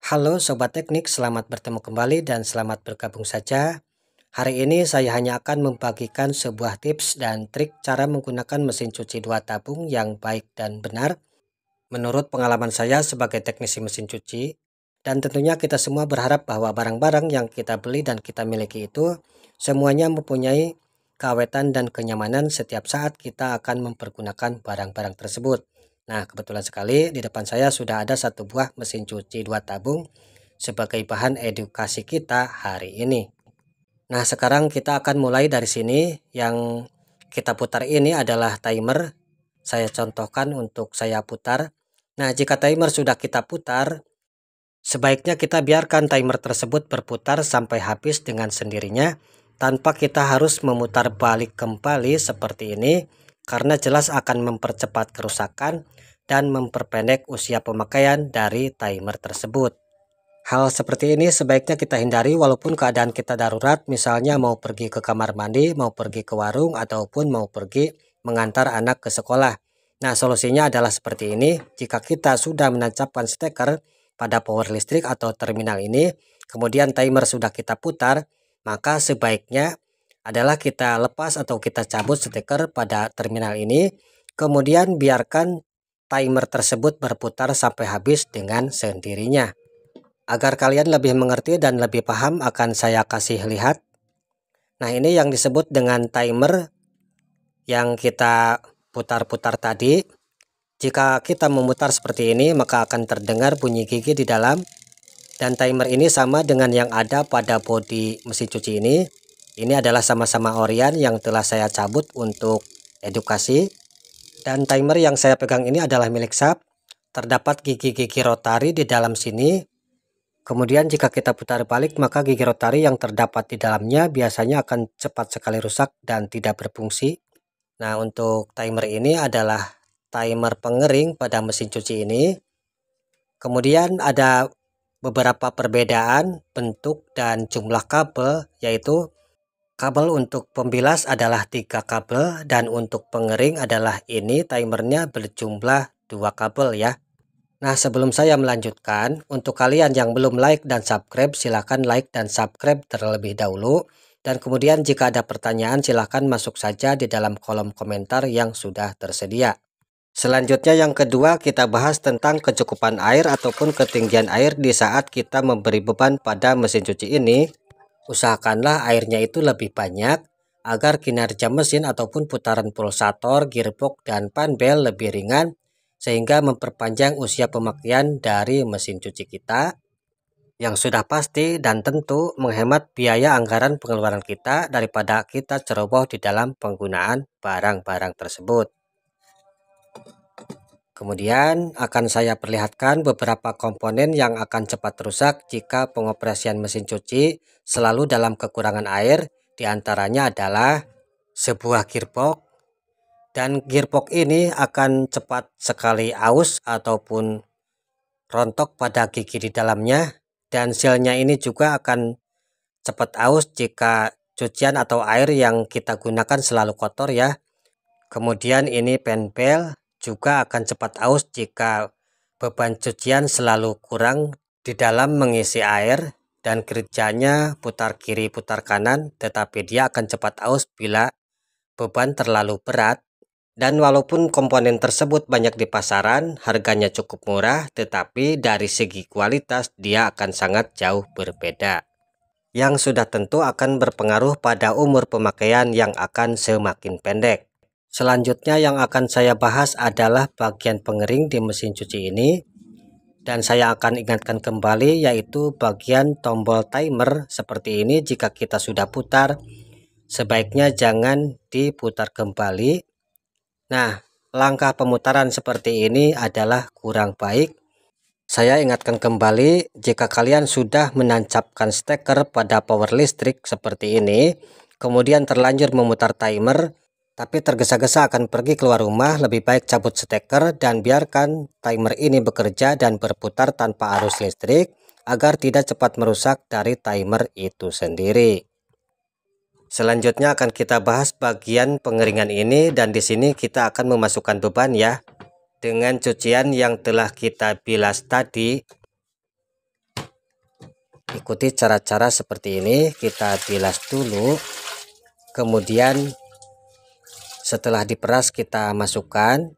Halo Sobat Teknik, selamat bertemu kembali dan selamat bergabung saja. Hari ini saya hanya akan membagikan sebuah tips dan trik cara menggunakan mesin cuci dua tabung yang baik dan benar menurut pengalaman saya sebagai teknisi mesin cuci. Dan tentunya kita semua berharap bahwa barang-barang yang kita beli dan kita miliki itu semuanya mempunyai keawetan dan kenyamanan setiap saat kita akan mempergunakan barang-barang tersebut. Nah, kebetulan sekali di depan saya sudah ada satu buah mesin cuci dua tabung sebagai bahan edukasi kita hari ini. Nah, sekarang kita akan mulai dari sini. Yang kita putar ini adalah timer. Saya contohkan untuk saya putar. Nah, jika timer sudah kita putar, sebaiknya kita biarkan timer tersebut berputar sampai habis dengan sendirinya tanpa kita harus memutar balik kembali seperti ini, karena jelas akan mempercepat kerusakan dan memperpendek usia pemakaian dari timer tersebut. Hal seperti ini sebaiknya kita hindari walaupun keadaan kita darurat, misalnya mau pergi ke kamar mandi, mau pergi ke warung, ataupun mau pergi mengantar anak ke sekolah. Nah, solusinya adalah seperti ini. Jika kita sudah menancapkan steker pada power listrik atau terminal ini, kemudian timer sudah kita putar, maka sebaiknya adalah kita lepas atau kita cabut steker pada terminal ini, kemudian biarkan timer tersebut berputar sampai habis dengan sendirinya. Agar kalian lebih mengerti dan lebih paham akan saya kasih lihat. Nah, ini yang disebut dengan timer yang kita putar-putar tadi. Jika kita memutar seperti ini, maka akan terdengar bunyi gigi di dalam. Dan timer ini sama dengan yang ada pada bodi mesin cuci ini. Ini adalah sama-sama Orion yang telah saya cabut untuk edukasi. Dan timer yang saya pegang ini adalah milik SAP. Terdapat gigi-gigi rotari di dalam sini. Kemudian jika kita putar balik, maka gigi rotari yang terdapat di dalamnya biasanya akan cepat sekali rusak dan tidak berfungsi. Nah, untuk timer ini adalah timer pengering pada mesin cuci ini. Kemudian ada beberapa perbedaan bentuk dan jumlah kabel, yaitu kabel untuk pembilas adalah 3 kabel dan untuk pengering adalah ini timernya berjumlah 2 kabel ya. Nah, sebelum saya melanjutkan, untuk kalian yang belum like dan subscribe, silahkan like dan subscribe terlebih dahulu. Dan kemudian jika ada pertanyaan, silahkan masuk saja di dalam kolom komentar yang sudah tersedia. Selanjutnya yang kedua, kita bahas tentang kecukupan air ataupun ketinggian air di saat kita memberi beban pada mesin cuci ini. Usahakanlah airnya itu lebih banyak agar kinerja mesin ataupun putaran pulsator, gearbox, dan panbel lebih ringan, sehingga memperpanjang usia pemakaian dari mesin cuci kita, yang sudah pasti dan tentu menghemat biaya anggaran pengeluaran kita daripada kita ceroboh di dalam penggunaan barang-barang tersebut. Kemudian akan saya perlihatkan beberapa komponen yang akan cepat rusak jika pengoperasian mesin cuci selalu dalam kekurangan air. Di antaranya adalah sebuah gearbox. Dan gearbox ini akan cepat sekali aus ataupun rontok pada gigi di dalamnya. Dan sealnya ini juga akan cepat aus jika cucian atau air yang kita gunakan selalu kotor ya. Kemudian ini panbel juga akan cepat aus jika beban cucian selalu kurang di dalam mengisi air. Dan kerjanya putar kiri putar kanan, tetapi dia akan cepat aus bila beban terlalu berat. Dan walaupun komponen tersebut banyak di pasaran, harganya cukup murah, tetapi dari segi kualitas dia akan sangat jauh berbeda. Yang sudah tentu akan berpengaruh pada umur pemakaian yang akan semakin pendek. Selanjutnya yang akan saya bahas adalah bagian pengering di mesin cuci ini. Dan saya akan ingatkan kembali, yaitu bagian tombol timer seperti ini. Jika kita sudah putar, sebaiknya jangan diputar kembali. Nah, langkah pemutaran seperti ini adalah kurang baik. Saya ingatkan kembali, jika kalian sudah menancapkan steker pada power listrik seperti ini, kemudian terlanjur memutar timer, tapi tergesa-gesa akan pergi keluar rumah, lebih baik cabut steker dan biarkan timer ini bekerja dan berputar tanpa arus listrik, agar tidak cepat merusak dari timer itu sendiri. Selanjutnya akan kita bahas bagian pengeringan ini, dan di sini kita akan memasukkan beban ya. Dengan cucian yang telah kita bilas tadi, ikuti cara-cara seperti ini. Kita bilas dulu, kemudian setelah diperas kita masukkan.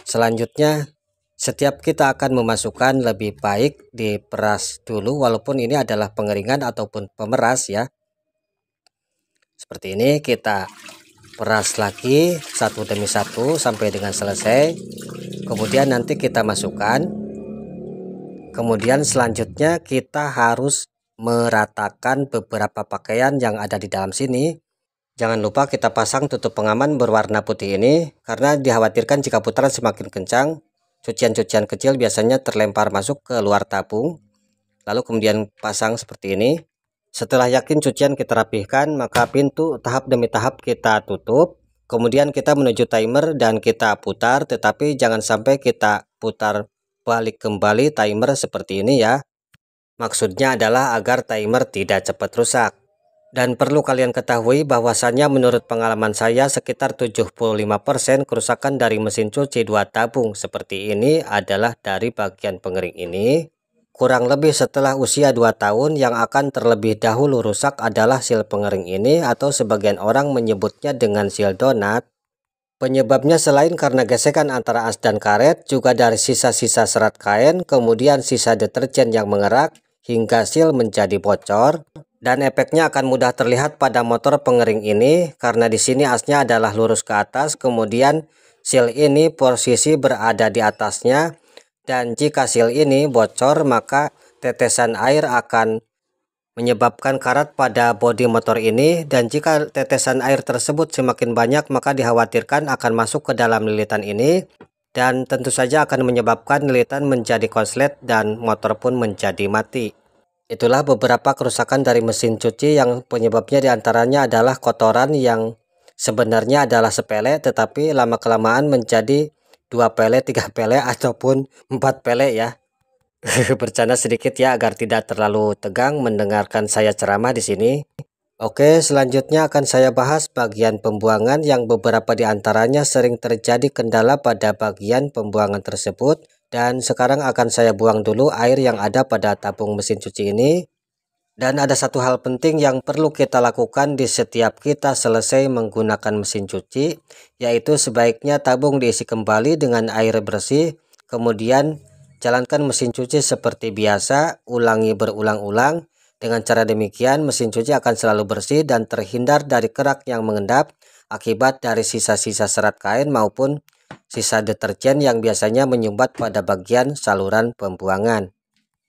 Selanjutnya setiap kita akan memasukkan lebih baik diperas dulu, walaupun ini adalah pengeringan ataupun pemeras ya. Seperti ini kita peras lagi satu demi satu sampai dengan selesai. Kemudian nanti kita masukkan. Kemudian selanjutnya kita harus meratakan beberapa pakaian yang ada di dalam sini. Jangan lupa kita pasang tutup pengaman berwarna putih ini, karena dikhawatirkan jika putaran semakin kencang, cucian-cucian kecil biasanya terlempar masuk ke luar tabung. Lalu kemudian pasang seperti ini. Setelah yakin cucian kita rapihkan, maka pintu tahap demi tahap kita tutup. Kemudian kita menuju timer dan kita putar, tetapi jangan sampai kita putar balik kembali timer seperti ini ya. Maksudnya adalah agar timer tidak cepat rusak. Dan perlu kalian ketahui bahwasannya menurut pengalaman saya sekitar 75% kerusakan dari mesin cuci 2 tabung seperti ini adalah dari bagian pengering ini. Kurang lebih setelah usia 2 tahun yang akan terlebih dahulu rusak adalah sil pengering ini, atau sebagian orang menyebutnya dengan sil donat. Penyebabnya selain karena gesekan antara as dan karet, juga dari sisa-sisa serat kain, kemudian sisa deterjen yang mengerak hingga sil menjadi bocor. Dan efeknya akan mudah terlihat pada motor pengering ini, karena di sini asnya adalah lurus ke atas, kemudian sil ini posisi berada di atasnya, dan jika sil ini bocor maka tetesan air akan menyebabkan karat pada bodi motor ini, dan jika tetesan air tersebut semakin banyak maka dikhawatirkan akan masuk ke dalam lilitan ini, dan tentu saja akan menyebabkan lilitan menjadi konslet dan motor pun menjadi mati. Itulah beberapa kerusakan dari mesin cuci yang penyebabnya diantaranya adalah kotoran yang sebenarnya adalah sepele, tetapi lama-kelamaan menjadi 2 pele, 3 pele, ataupun 4 pele ya. Bercanda sedikit ya agar tidak terlalu tegang mendengarkan saya ceramah di sini. Oke, selanjutnya akan saya bahas bagian pembuangan yang beberapa diantaranya sering terjadi kendala pada bagian pembuangan tersebut. Dan sekarang akan saya buang dulu air yang ada pada tabung mesin cuci ini. Dan ada satu hal penting yang perlu kita lakukan di setiap kita selesai menggunakan mesin cuci, yaitu sebaiknya tabung diisi kembali dengan air bersih. Kemudian jalankan mesin cuci seperti biasa, ulangi berulang-ulang. Dengan cara demikian mesin cuci akan selalu bersih dan terhindar dari kerak yang mengendap akibat dari sisa-sisa serat kain maupun sisa deterjen yang biasanya menyumbat pada bagian saluran pembuangan.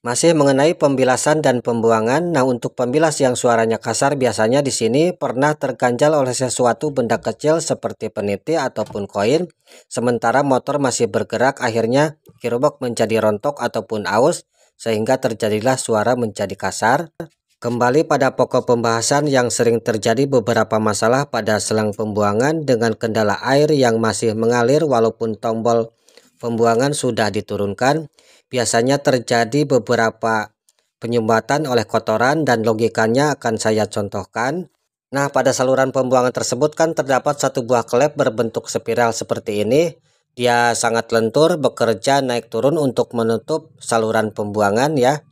Masih mengenai pembilasan dan pembuangan, nah untuk pembilas yang suaranya kasar biasanya di sini pernah terganjal oleh sesuatu benda kecil seperti peniti ataupun koin, sementara motor masih bergerak, akhirnya gearbox menjadi rontok ataupun aus, sehingga terjadilah suara menjadi kasar. Kembali pada pokok pembahasan yang sering terjadi beberapa masalah pada selang pembuangan dengan kendala air yang masih mengalir walaupun tombol pembuangan sudah diturunkan. Biasanya terjadi beberapa penyumbatan oleh kotoran dan logikanya akan saya contohkan. Nah, pada saluran pembuangan tersebut kan terdapat satu buah klep berbentuk spiral seperti ini. Dia sangat lentur bekerja naik turun untuk menutup saluran pembuangan ya.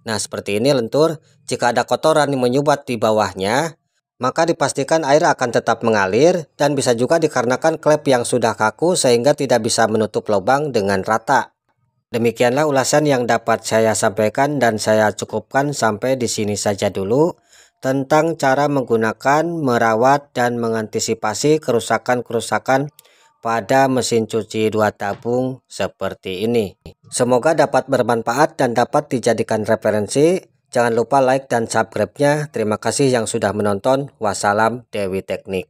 Nah, seperti ini lentur. Jika ada kotoran yang menyumbat di bawahnya, maka dipastikan air akan tetap mengalir, dan bisa juga dikarenakan klep yang sudah kaku sehingga tidak bisa menutup lubang dengan rata. Demikianlah ulasan yang dapat saya sampaikan, dan saya cukupkan sampai di sini saja dulu tentang cara menggunakan, merawat, dan mengantisipasi kerusakan-kerusakan pada mesin cuci 2 tabung seperti ini. Semoga dapat bermanfaat dan dapat dijadikan referensi. Jangan lupa like dan subscribe-nya. Terima kasih yang sudah menonton. Wassalam Dewi Teknik.